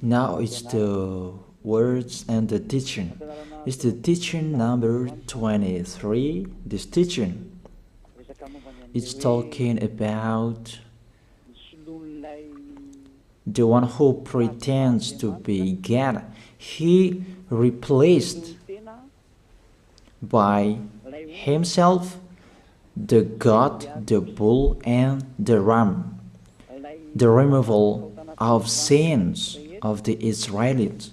Now it's the words and the teaching. It's the teaching number 23. This teaching, it's talking about the one who pretends to be God. He replaced by himself the goat, the bull, and the ram. The removal of sins of the Israelites.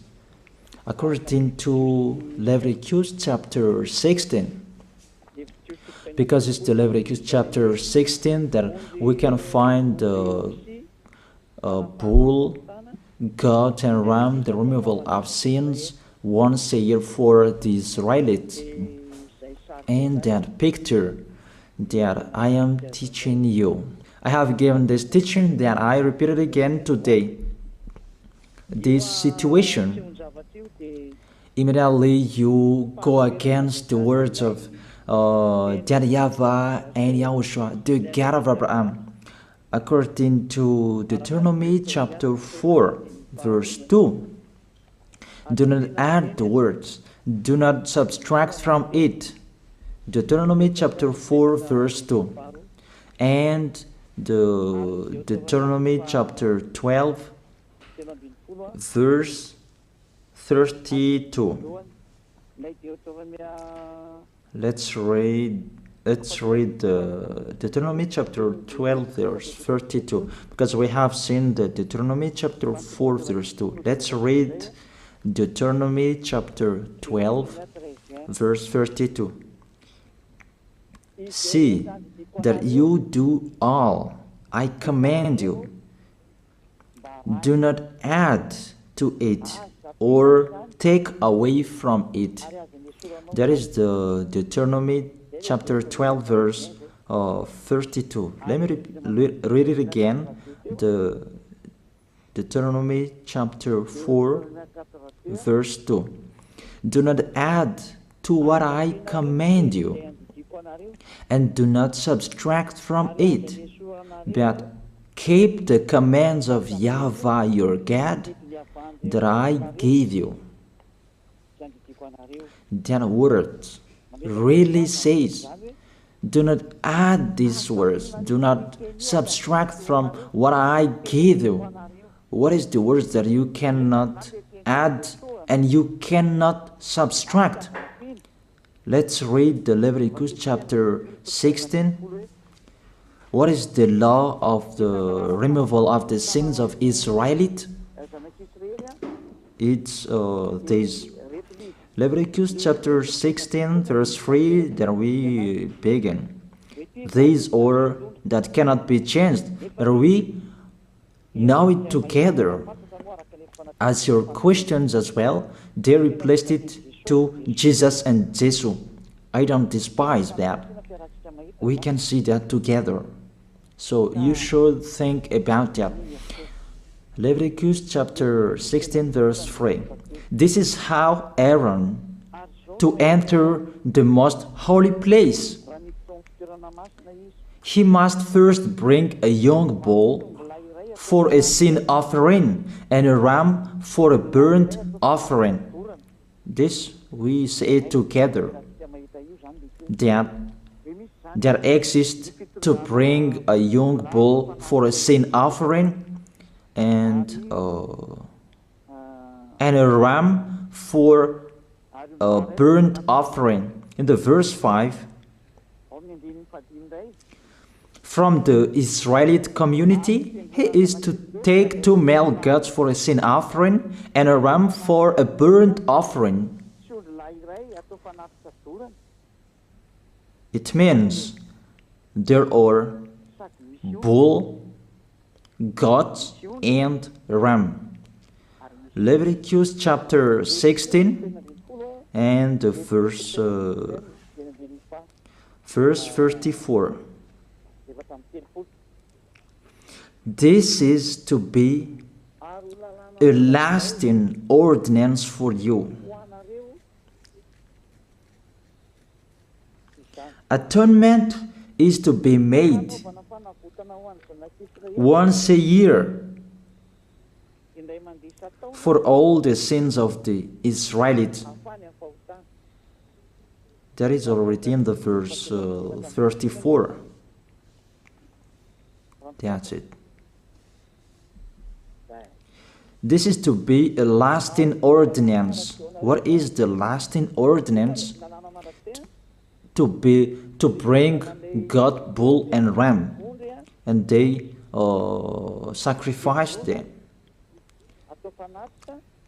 According to Leviticus chapter 16. Because it's the Leviticus chapter 16 that we can find the bull, goat, and ram, the removal of sins once a year for the Israelites. And that picture that I am teaching you. I have given this teaching that I repeated again today. This situation, immediately you go against the words of that YAHVAH and YAHOSHUAH, the God of Abraham. According to Deuteronomy chapter 4, verse 2. Do not add the words, do not subtract from it. Deuteronomy chapter 4, verse 2. And the Deuteronomy chapter 12, verse 32. Let's read the Deuteronomy chapter 12, verse 32, because we have seen the Deuteronomy chapter 4, verse 2. Let's read Deuteronomy chapter 12, verse 32. See that you do all I command you. Do not add to it or take away from it. That is the Deuteronomy chapter 12, verse 32. Let me read it again. The Deuteronomy chapter 4, verse 2. Do not add to what I command you, and do not subtract from it, but keep the commands of YAHVAH your God that I gave you. That word really says, do not add these words, do not subtract from what I gave you. What is the words that you cannot add and you cannot subtract? Let's read the Leviticus chapter 16. What is the law of the removal of the sins of Israelite? It's this. Leviticus chapter 16, verse 3, that we begin. These order that cannot be changed, but we know it together. As your questions as well, they replaced it to Jesus and Jesus. I don't despise that. We can see that together. So you should think about that. Leviticus chapter 16, verse 3. This is how Aaron to enter the most holy place. He must first bring a young bull for a sin offering and a ram for a burnt offering. This we say together, that exists to bring a young bull for a sin offering and a ram for a burnt offering. In the verse 5, from the Israelite community, he is to take 2 male goats for a sin offering and a ram for a burnt offering. It means there are bull, goat, and ram. Leviticus chapter 16 and verse 34. This is to be a lasting ordinance for you. Atonement is to be made once a year for all the sins of the Israelites. That is already in the verse 34. That's it. This is to be a lasting ordinance. What is the lasting ordinance? To bring God, bull and ram, and they sacrificed them.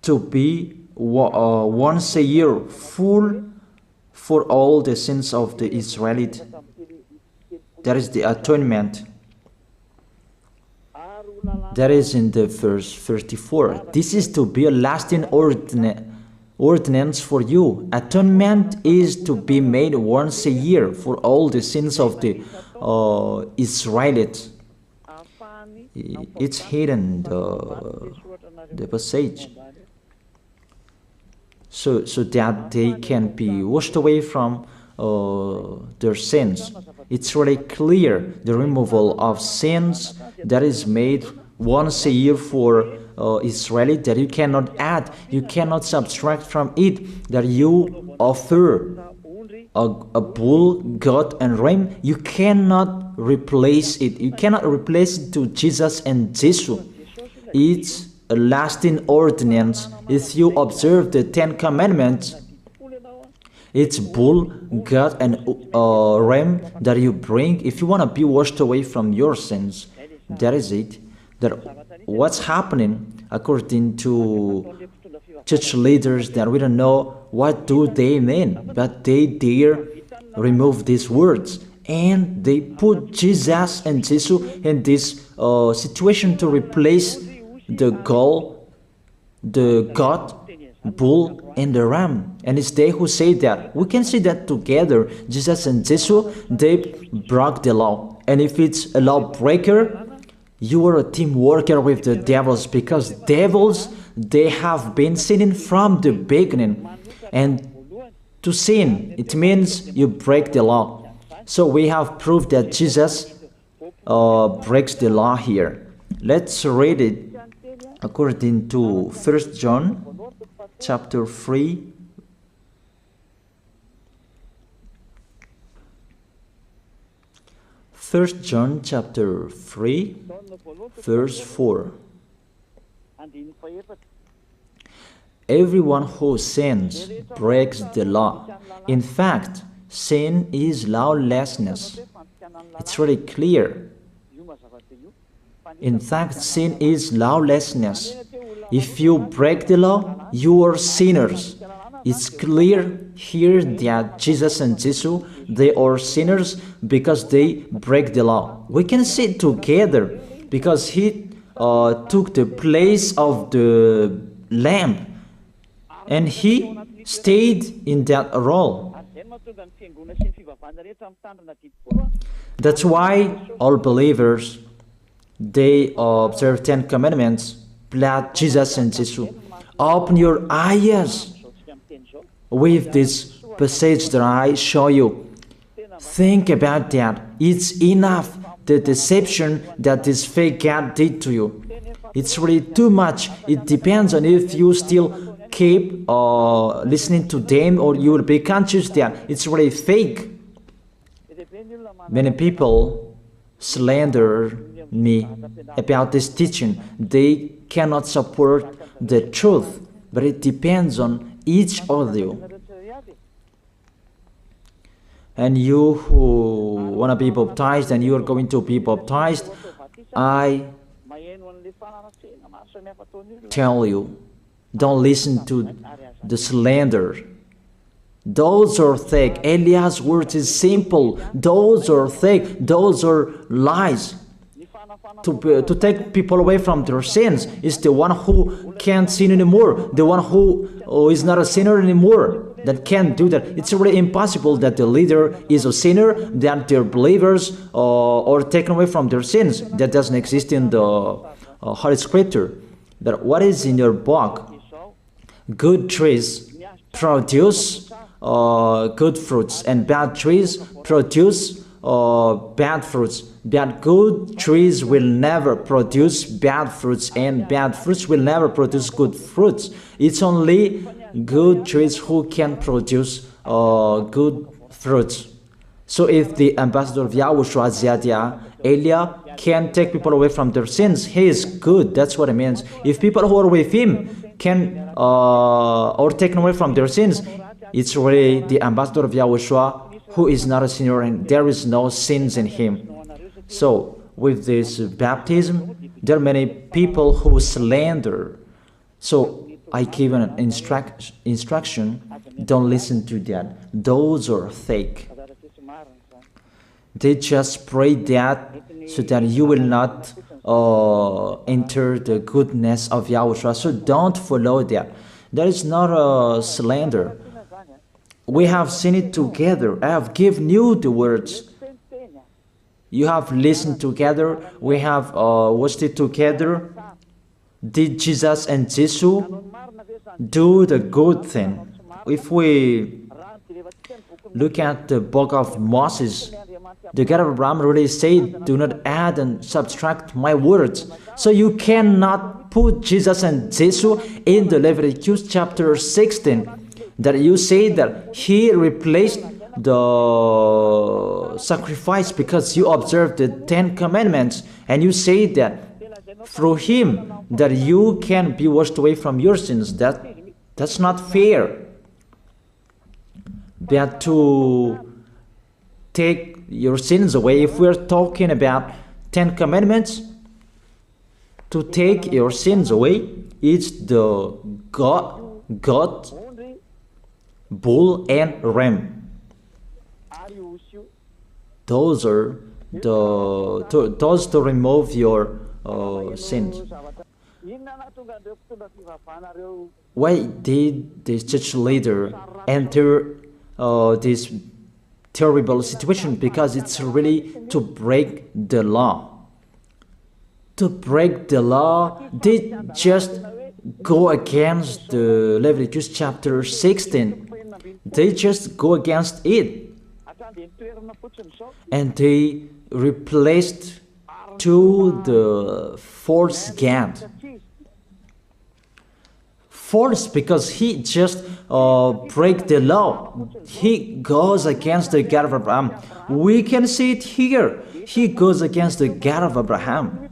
To be once a year full for all the sins of the Israelites. That is the atonement. That is in the verse 34. This is to be a lasting ordinance for you. Atonement is to be made once a year for all the sins of the Israelites. It's hidden, the passage. So that they can be washed away from their sins. It's really clear, the removal of sins that is made once a year for Israelites, that you cannot add, you cannot subtract from it, that you offer a bull, goat and ram, you cannot replace it. You cannot replace it to Jesus and Jesus. It's a lasting ordinance. If you observe the 10 Commandments, it's bull, goat and ram that you bring if you want to be washed away from your sins. That is it. That what's happening according to church leaders, that we don't know what do they mean, but they dare remove these words and they put Jesus and Jesus in this situation to replace the God, bull and the ram. And it's they who say that. We can see that together, Jesus and Jesus, they broke the law. And if it's a lawbreaker, you are a team worker with the devils, because devils, they have been sinning from the beginning. And to sin, it means you break the law. So we have proved that Jesus breaks the law here. Let's read it according to 1 John chapter 3. First John chapter 3, verse 4. Everyone who sins breaks the law. In fact, sin is lawlessness. It's really clear. In fact, sin is lawlessness. If you break the law, you are sinners. It's clear here that Jesus and Jesus, they are sinners because they break the law. We can see it together because he took the place of the lamb and he stayed in that role. That's why all believers, they observe 10 Commandments, blood, Jesus and Jesus. Open your eyes with this passage that I show you. Think about that. It's enough, the deception that this fake God did to you. It's really too much. It depends on if you still keep listening to them, or you will be conscious that it's really fake. Many people slander me about this teaching. They cannot support the truth, but it depends on each of you. And you who want to be baptized, and you are going to be baptized, I tell you, don't listen to the slander. Those are fake. Eliah's words is simple. Those are fake. Those are lies. To take people away from their sins is the one who can't sin anymore, the one who is not a sinner anymore, that can't do that. It's really impossible that the leader is a sinner, that their believers are taken away from their sins. That doesn't exist in the Holy Scripture. That what is in your book? Good trees produce good fruits, and bad trees produce bad fruits. But good trees will never produce bad fruits, and bad fruits will never produce good fruits. It's only good trees who can produce good fruits. So if the ambassador of YAHOSHUAH, Ziyadiyah, Elia, can take people away from their sins, he is good. That's what it means. If people who are with him can or taken away from their sins, it's really the ambassador of YAHOSHUAH who is not a sinner, and there is no sins in him. So with this baptism, there are many people who slander. So I give an instruction, don't listen to that. Those are fake. They just pray that so that you will not enter the goodness of YAHOSHUAH. So don't follow that. That is not a slander. We have seen it together. I have given you the words. You have listened together. We have watched it together. Did Jesus and Jesus do the good thing? If we look at the book of Moses, the God of Abraham really said, do not add and subtract my words. So you cannot put Jesus and Jesus in the Leviticus chapter 16. That you say that he replaced the sacrifice because you observed the 10 commandments. And you say that through him that you can be washed away from your sins. That's not fair. But to take your sins away, if we're talking about 10 commandments, to take your sins away, it's the goat, bull, and ram. Those are those to remove your sins. Why did this church leader enter this terrible situation? Because it's really to break the law. To break the law, they just go against the Leviticus chapter 16. They just go against it. And they replaced to the false God. False because he just break the law. He goes against the God of Abraham. We can see it here. He goes against the God of Abraham.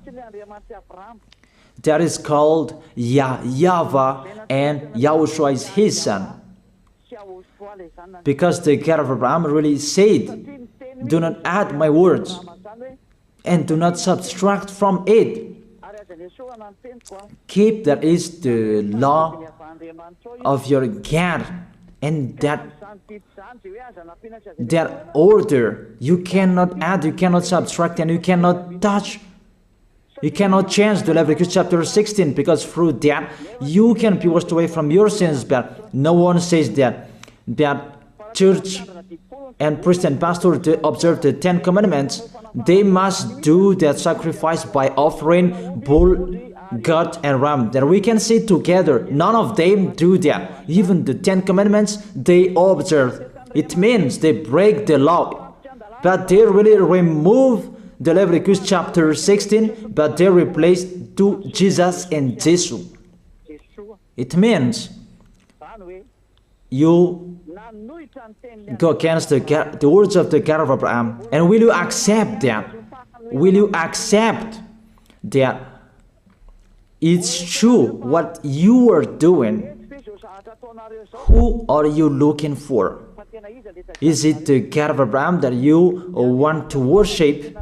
That is called YAHVAH, and YAHOSHUAH is his son. Because the God of Abraham really said, do not add my words and do not subtract from it. Keep, that is the law of your God, and that order. You cannot add, you cannot subtract, and you cannot touch. You cannot change the Leviticus chapter 16, because through that you can be washed away from your sins. But no one says that church and priest and pastor to observe the 10 commandments, they must do that sacrifice by offering bull, goat, and ram. That we can see together. None of them do that. Even the 10 commandments they observe. It means they break the law, but they really remove the Leviticus chapter 16, but they replace to Jesus and Jesus. It means you go against the words of the God of Abraham. And will you accept that? Will you accept that it's true what you are doing? Who are you looking for? Is it the God of Abraham that you want to worship?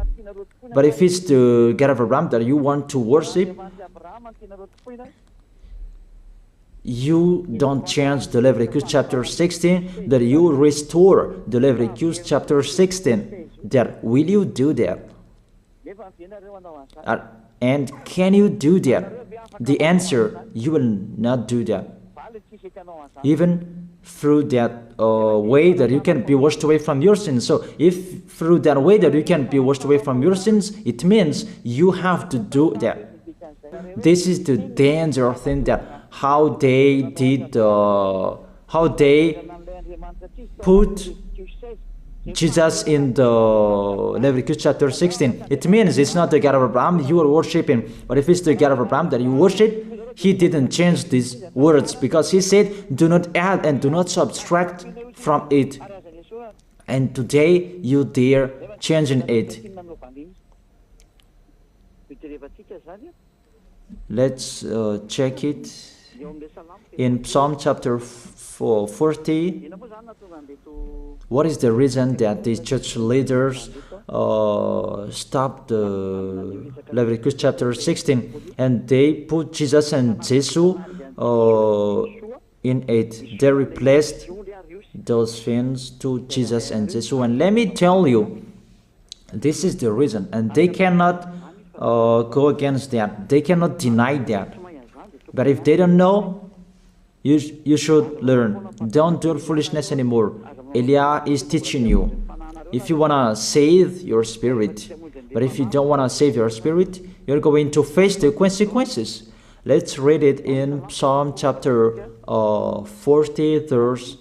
But if it's the God of Abraham that you want to worship, you don't change the Leviticus chapter 16, that you restore the Leviticus chapter 16. That will you do that? And can you do that? The answer, you will not do that. Even through that way that you can be washed away from your sins. So if through that way that you can be washed away from your sins, it means you have to do that. This is the danger thing, that how they did, how they put Jesus in the Leviticus chapter 16. It means it's not the God of Abraham you are worshiping, but if it's the God of Abraham that you worship, he didn't change these words, because he said, do not add and do not subtract from it. And today you dare changing it. Let's check it in Psalm chapter 40. What is the reason that the church leaders stopped the Leviticus chapter 16 and they put Jesus and Jesus in it? They replaced those things to Jesus and Jesus. And let me tell you, this is the reason, and they cannot go against that. They cannot deny that. But if they don't know, you should learn. Don't do foolishness anymore. Elia is teaching you. If you want to save your spirit, but if you don't want to save your spirit, you're going to face the consequences. Let's read it in Psalm chapter 40, verse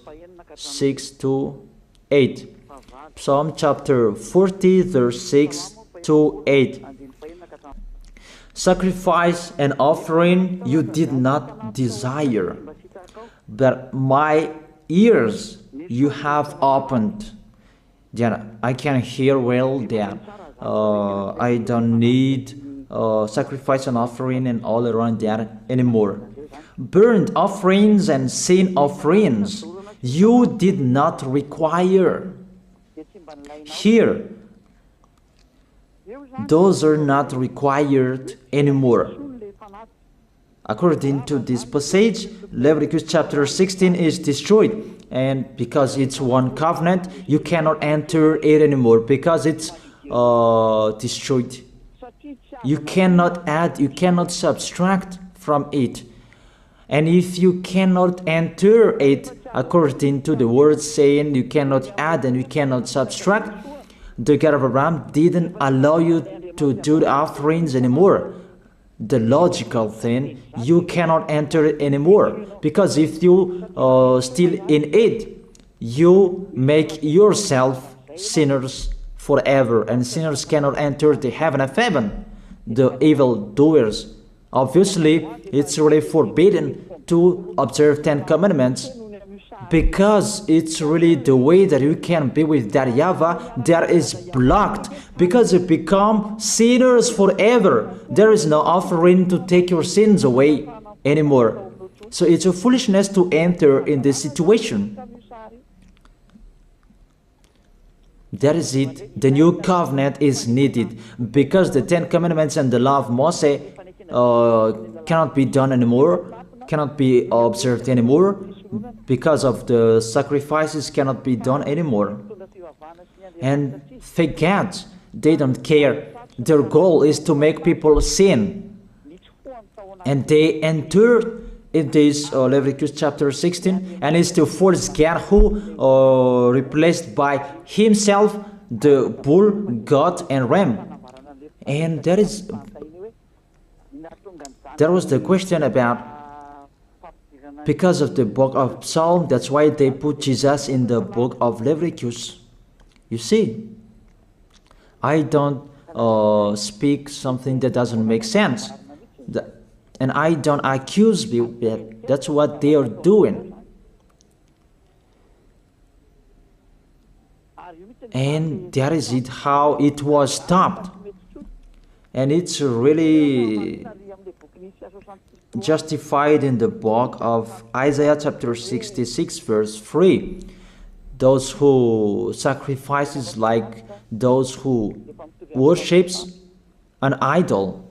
6 to 8. Psalm chapter 40, verse 6 to 8. Sacrifice and offering you did not desire, but my ears you have opened. That I can hear well that I don't need sacrifice and offering and all around that anymore. Burnt offerings and sin offerings you did not require. Here, those are not required anymore. According to this passage, Leviticus chapter 16 is destroyed. And because it's one covenant, you cannot enter it anymore because it's destroyed. You cannot add, you cannot subtract from it. And if you cannot enter it according to the word saying you cannot add and you cannot subtract, the God of Abraham didn't allow you to do the offerings anymore. The logical thing, you cannot enter it anymore, because if you still in it, you make yourself sinners forever, and sinners cannot enter the heaven of heaven, the evil doers. Obviously, it's really forbidden to observe 10 commandments, because it's really the way that you can be with that YAHVAH that is blocked, because you become sinners forever. There is no offering to take your sins away anymore. So it's a foolishness to enter in this situation. That is it. The new covenant is needed, because the 10 commandments and the law of Moses cannot be done anymore, cannot be observed anymore, because of the sacrifices cannot be done anymore. And fake gods, they don't care. Their goal is to make people sin. And they enter in this Leviticus chapter 16, and it's to force God who replaced by himself the bull, goat, and ram. And there was the question about, because of the book of Psalm, that's why they put Jesus in the book of Leviticus. You see, I don't speak something that doesn't make sense. And I don't accuse people. That's what they are doing. And that is it, how it was stopped. And it's really justified in the book of Isaiah chapter 66 verse 3. Those who sacrifices like those who worships an idol.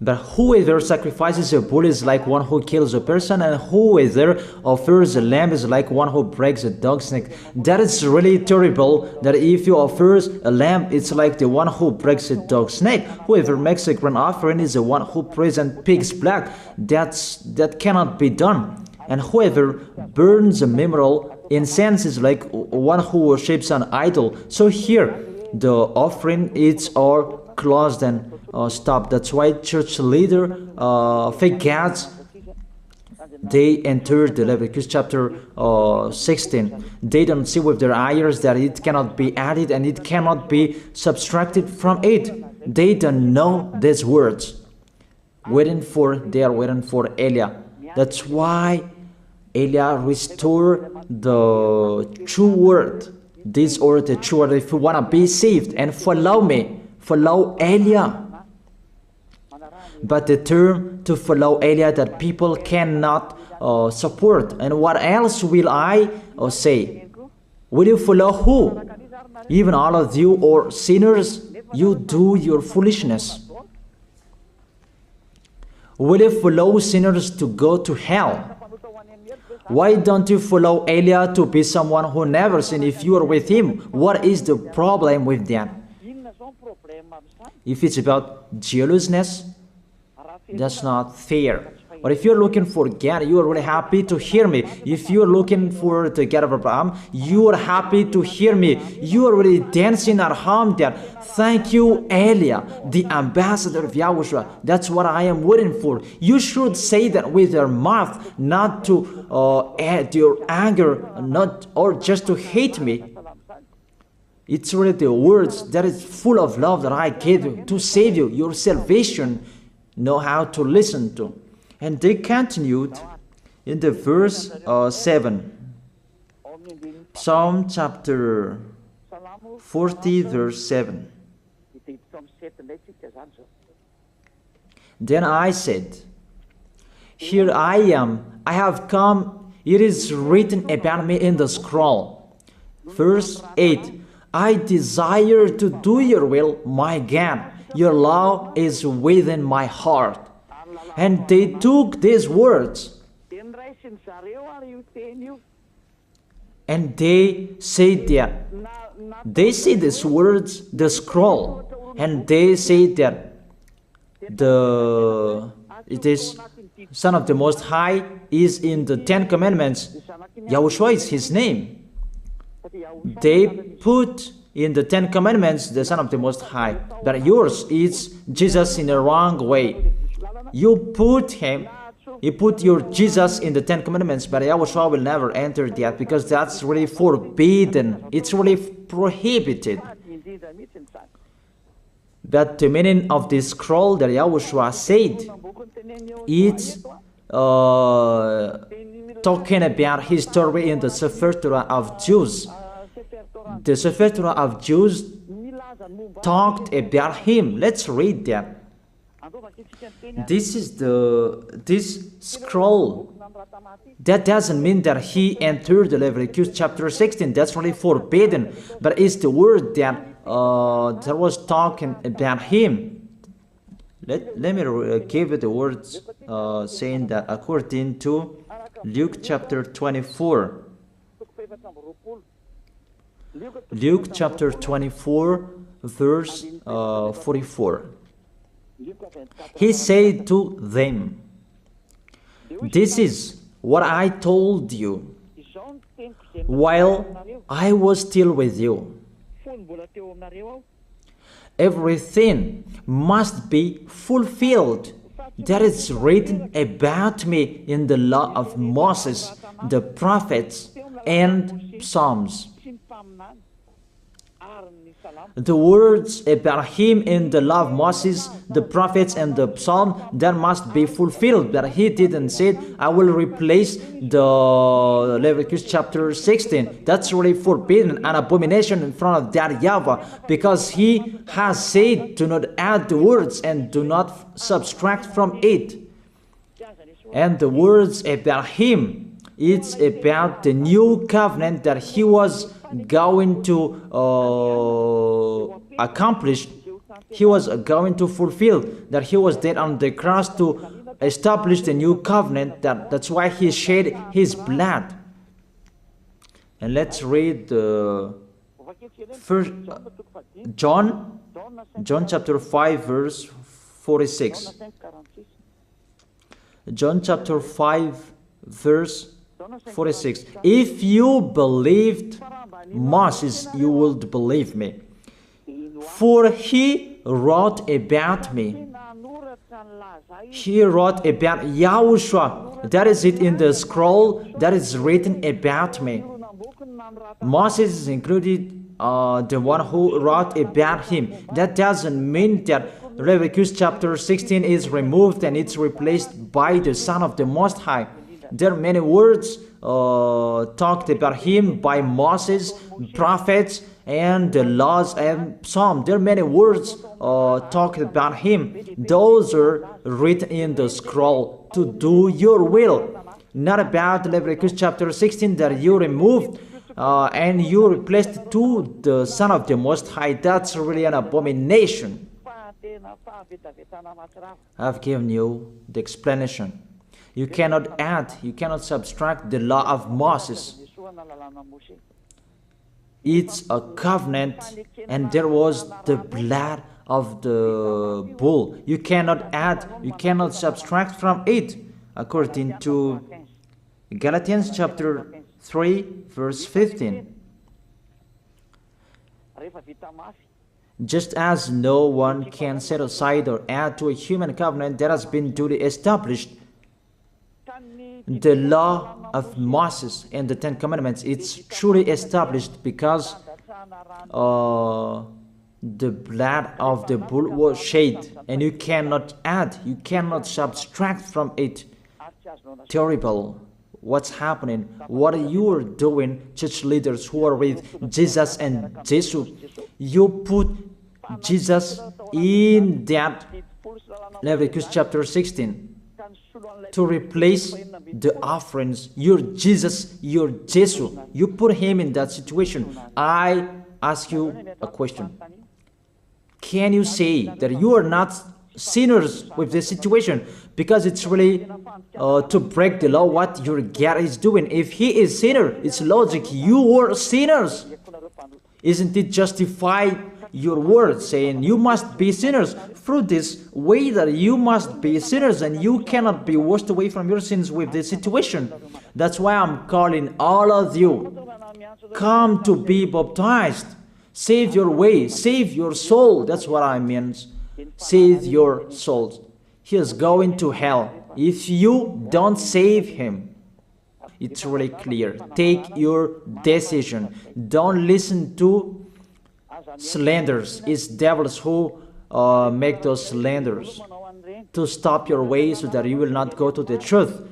But whoever sacrifices a bull is like one who kills a person, and whoever offers a lamb is like one who breaks a dog's neck. That is really terrible, that if you offer a lamb, it's like the one who breaks a dog's neck. Whoever makes a grain offering is the one who presents pig's blood. That cannot be done. And whoever burns a memorial incense is like one who worships an idol. So here, the offering is all closed and stopped. That's why church leader, fake gods, they entered the Leviticus chapter 16. They don't see with their eyes that it cannot be added and it cannot be subtracted from it. They don't know these words. They are waiting for Eliah. That's why Eliah restored the true word. This or the true word. If you want to be saved and follow me, follow Eliah. But the term to follow Eliah that people cannot support. And what else will I say? Will you follow who? Even all of you or sinners, you do your foolishness. Will you follow sinners to go to hell? Why don't you follow Eliah to be someone who never sinned if you are with him? What is the problem with that? If it's about jealousness, that's not fair. But if you're looking for God, you are really happy to hear me. If you're looking for the God of Abraham, you are happy to hear me. You are really dancing at home there. Thank you, Eliah, the ambassador of Yahushua. That's what I am waiting for. You should say that with your mouth, not to add your anger, not or just to hate me. It's really the words that is full of love that I gave you to save you. Your salvation, know how to listen to. And they continued in the verse 7. Psalm chapter 40 verse 7. Then I said, here I am, I have come, it is written about me in the scroll. Verse 8. I desire to do your will, my God. Your law is within my heart. And they took these words and they say that they see these words, the scroll, and they say that it is Son of the Most High is in the 10 Commandments. Yahushua is his name. They put in the 10 Commandments the Son of the Most High, but yours is Jesus in a wrong way. You put your Jesus in the 10 Commandments, but Yahushua will never enter that because that's really forbidden. It's really prohibited. But the meaning of this scroll that Yahushua said, it's talking about his story in the Sefer Torah of Jews. The Sefer Torah of Jews talked about him. Let's read that. This scroll. That doesn't mean that he entered the Leviticus chapter 16. That's really forbidden. But it's the word that was talking about him. Let me give you the words saying that according to Luke chapter 24. Luke chapter 24 verse 44. He said to them, this is what I told you while I was still with you. Everything must be fulfilled that is written about me in the law of Moses, the prophets, and Psalms. The words about him in the law of Moses, the prophets, and the psalm, that must be fulfilled. But he didn't say, I will replace the Leviticus chapter 16. That's really forbidden, an abomination in front of that YAHVAH, because he has said, do not add the words and do not subtract from it. And the words about him, it's about the new covenant that he was going to accomplish. He was going to fulfill, that he was dead on the cross to establish the new covenant. That's why he shed his blood. And let's read first John chapter 5 verse 46. John chapter 5 verse 46. If you believed Moses, you would believe me, for he wrote about me. He wrote about Yahushua. That is it in the scroll that is written about me. Moses is included, the one who wrote about him. That doesn't mean that Leviticus chapter 16 is removed and it's replaced by the Son of the Most High. There are many words talked about him by Moses, prophets, and the laws and Psalm. There are many words talked about him. Those are written in the scroll to do your will. Not about Leviticus chapter 16 that you removed and you replaced to the Son of the Most High. That's really an abomination. I've given you the explanation. You cannot add, you cannot subtract the law of Moses. It's a covenant, and there was the blood of the bull. You cannot add, you cannot subtract from it, according to Galatians chapter 3, verse 15. Just as no one can set aside or add to a human covenant that has been duly established, the law of Moses and the Ten Commandments, it's truly established because the blood of the bull was shed, and you cannot add, you cannot subtract from it. Terrible. What's happening? What you are doing, church leaders who are with Jesus and Jesus? You put Jesus in that Leviticus chapter 16 to replace the offerings. Your Jesus, your Jesus. You put him in that situation. I ask you a question. Can you say that you are not sinners with this situation? Because it's really to break the law what your God is doing. If he is sinner, it's logic. You are sinners. Isn't it justify your word saying you must be sinners through this way that you must be sinners and you cannot be washed away from your sins with this situation? That's why I'm calling all of you, come to be baptized. Save your way, save your soul. That's what I mean. Save your souls. He is going to hell if you don't save him. It's really clear. Take your decision. Don't listen to slanders. It's devils who make those slanders to stop your way so that you will not go to the truth.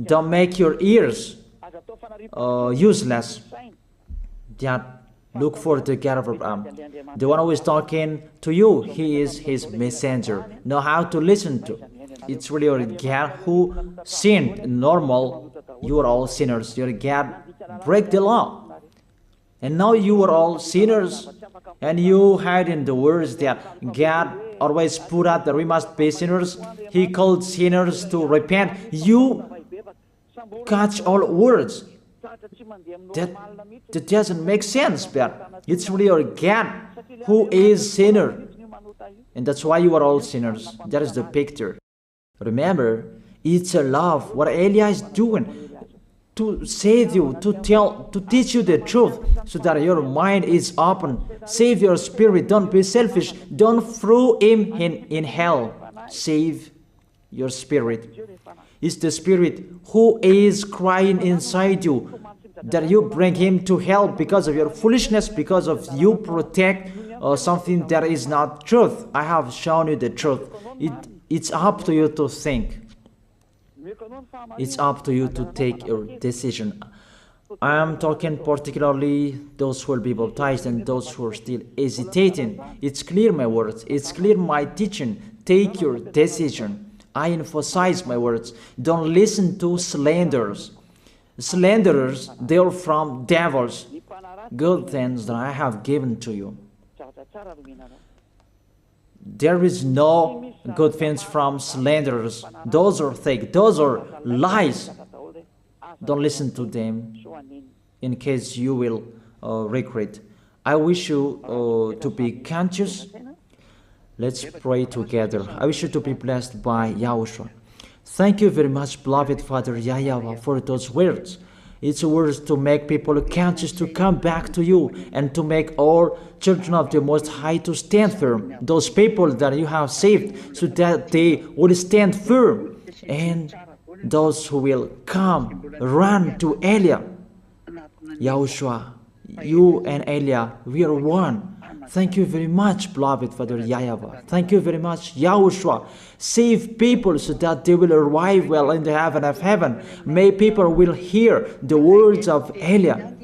Don't make your ears useless. Look for the God of Abraham. The one who is talking to you, he is his messenger. Know how to listen to. It's really your God who sinned. Normal, you are all sinners. Your God break the law. And now you are all sinners. And you hide in the words that God always put out that we must be sinners. He called sinners to repent. You catch all words. That doesn't make sense, but it's really your God who is sinner. And that's why you are all sinners. That is the picture. Remember, it's a love. What Elia is doing to save you, to teach you the truth, so that your mind is open. Save your spirit. Don't be selfish. Don't throw him in hell. Save your spirit. It's the spirit who is crying inside you, that you bring him to hell because of your foolishness, because of you protect something that is not truth. I have shown you the truth. It's up to you to think. It's up to you to take your decision. I am talking particularly those who will be baptized and those who are still hesitating. It's clear my words. It's clear my teaching. Take your decision. I emphasize my words. Don't listen to slanders. Slanderers, they are from devils. Good things that I have given to you. There is no good things from slanderers. Those are fake. Those are lies. Don't listen to them in case you will regret. I wish you to be conscious. Let's pray together. I wish you to be blessed by Yahushua. Thank you very much, beloved Father YAHVAH, for those words. It's words to make people conscious to come back to you and to make all children of the Most High to stand firm. Those people that you have saved so that they will stand firm and those who will come, run to Elia. Yahushua, you and Elia, we are one. Thank you very much, beloved Father YAHVAH. Thank you very much, Yahushua. Save people so that they will arrive well in the heaven of heaven. May people will hear the words of Elia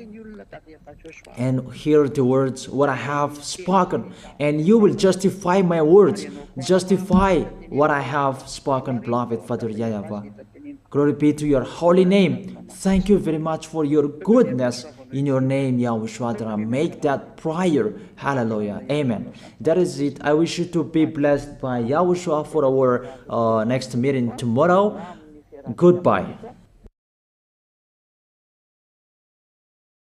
and hear the words what I have spoken, and you will justify my words, justify what I have spoken, beloved Father YAHVAH. Glory be to your holy name. Thank you very much for your goodness. In your name, Yahushua, that I make that prayer. Hallelujah. Amen. That is it. I wish you to be blessed by Yahushua for our next meeting tomorrow. Goodbye.